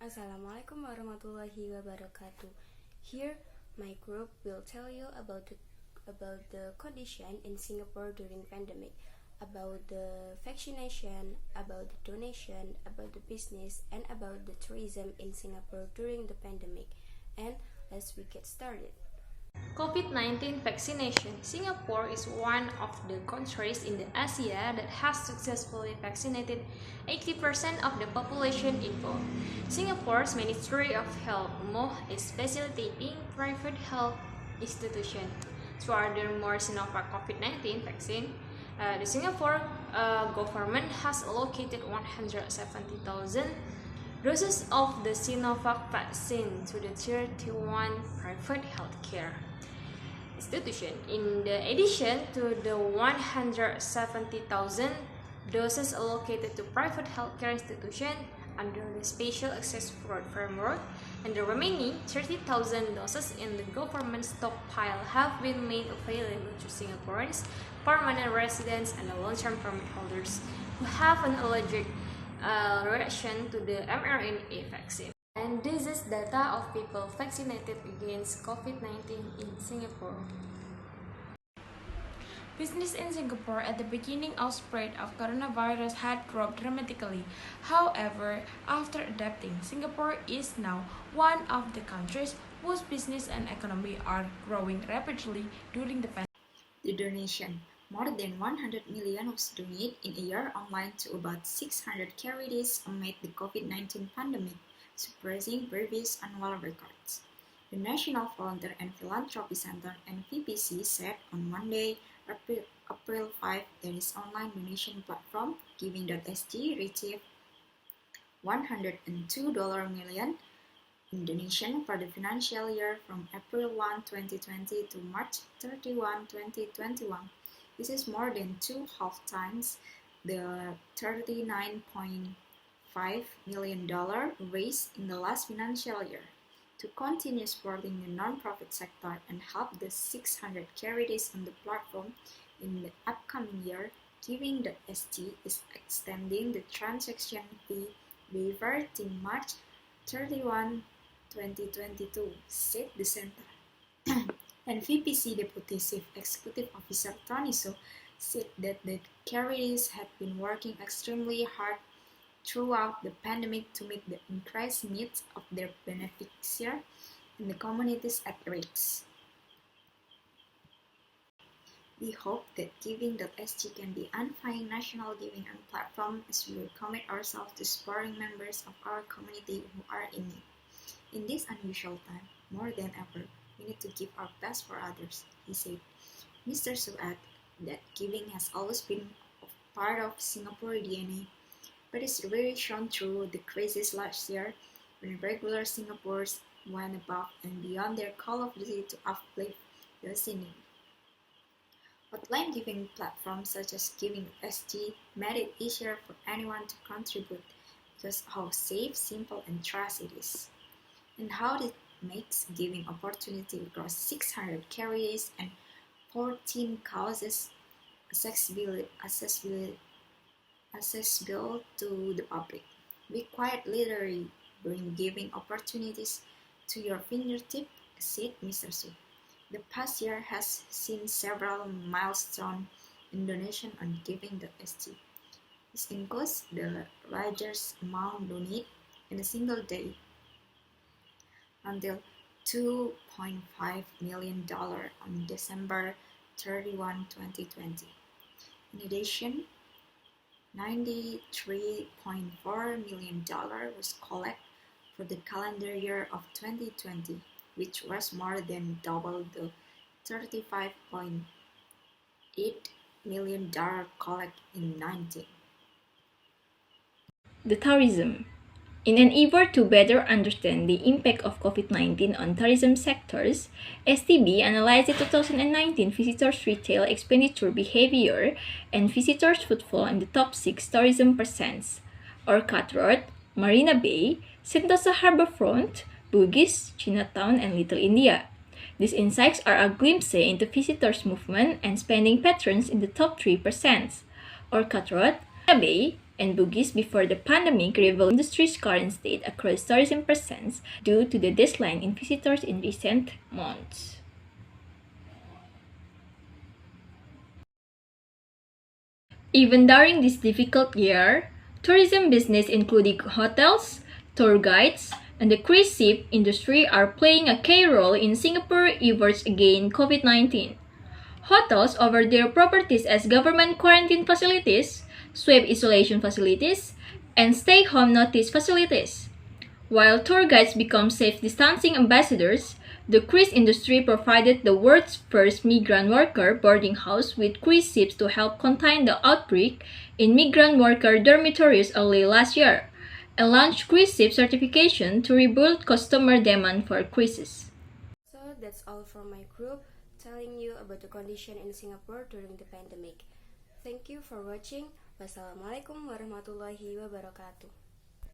Assalamualaikum warahmatullahi wabarakatuh. Here, my group will tell you about the condition in Singapore during pandemic, about the vaccination, about the donation, about the business, and about the tourism in Singapore during the pandemic. And let's get started. COVID-19 vaccination. Singapore is one of the countries in the Asia that has successfully vaccinated 80% of the population involved. Singapore's Ministry of Health (MOH) is facilitating private health institutions to order more Sinovac COVID-19 vaccine. The Singapore government has allocated 170,000 doses of the Sinovac vaccine to the 31 private healthcare institution. In addition to the 170,000 doses allocated to private healthcare institutions under the Special Access Framework, and the remaining 30,000 doses in the government stockpile have been made available to Singaporeans, permanent residents, and long-term permit holders who have an allergic reaction to the mRNA vaccine. And this is data of people vaccinated against COVID-19 in Singapore. Business in Singapore at the beginning of spread of coronavirus had dropped dramatically. However, after adapting, Singapore is now one of the countries whose business and economy are growing rapidly during the pandemic. The donation. More than 100 million was donated in a year online to about 600 charities amid the COVID-19 pandemic, surpassing previous annual records. The National Volunteer and Philanthropy Center (NVPC) said on Monday, April 5, that its online donation platform, Giving.sg, received $102 million in donation for the financial year from April 1, 2020 to March 31, 2021. This is more than 2.5 times the $39.5 million raised in the last financial year. To continue supporting the non-profit sector and help the 600 charities on the platform in the upcoming year, Giving.sg is extending the transaction fee waiver to March 31, 2022, said the center. NVPC Deputy Chief Executive Officer Tony So said that the charities had been working extremely hard throughout the pandemic to meet the increased needs of their beneficiaries and the communities at risk. We hope that Giving.sg can be a unifying national giving platform as we will commit ourselves to supporting members of our community who are in need. In this unusual time, more than ever, we need to give our best for others, he said. Mr. Su added that giving has always been part of Singapore DNA, but it's really shown through the crisis last year when regular Singaporeans went above and beyond their call of duty to uplift those in need. Online giving platforms such as Giving.sg made it easier for anyone to contribute because of how safe, simple, and trusted it is, and how it makes giving opportunity across 600 charities and 14 causes accessible to the public. We quite literally bring giving opportunities to your fingertip, said Mr. Su. The past year has seen several milestones in donation on Giving.sg. This includes the largest amount donated in a single day, until $2.5 million on December 31, 2020. In addition, $93.4 million was collected for the calendar year of 2020, which was more than double the $35.8 million collected in 2019. The tourism. In an effort to better understand the impact of COVID-19 on tourism sectors, STB analyzed the 2019 visitors' retail expenditure behavior and visitors' footfall in the top 6 tourism percents: Orchard Road, Marina Bay, Sentosa Harbourfront, Bugis, Chinatown, and Little India. These insights are a glimpse into visitors' movement and spending patterns in the top 3%: Orchard Road, Marina Bay, and bogies before the pandemic revealed the industry's current state across tourism presence due to the decline in visitors in recent months. Even during this difficult year, tourism business including hotels, tour guides, and the cruise ship industry are playing a key role in Singapore efforts against COVID-19. Hotels offer their properties as government quarantine facilities, swab isolation facilities, and stay-home notice facilities. While tour guides become safe distancing ambassadors, the cruise industry provided the world's first migrant worker boarding house with cruise ships to help contain the outbreak in migrant worker dormitories early last year, and launched cruise ship certification to rebuild customer demand for cruises. So that's all from my group telling you about the condition in Singapore during the pandemic. Thank you for watching. Wassalamualaikum warahmatullahi wabarakatuh.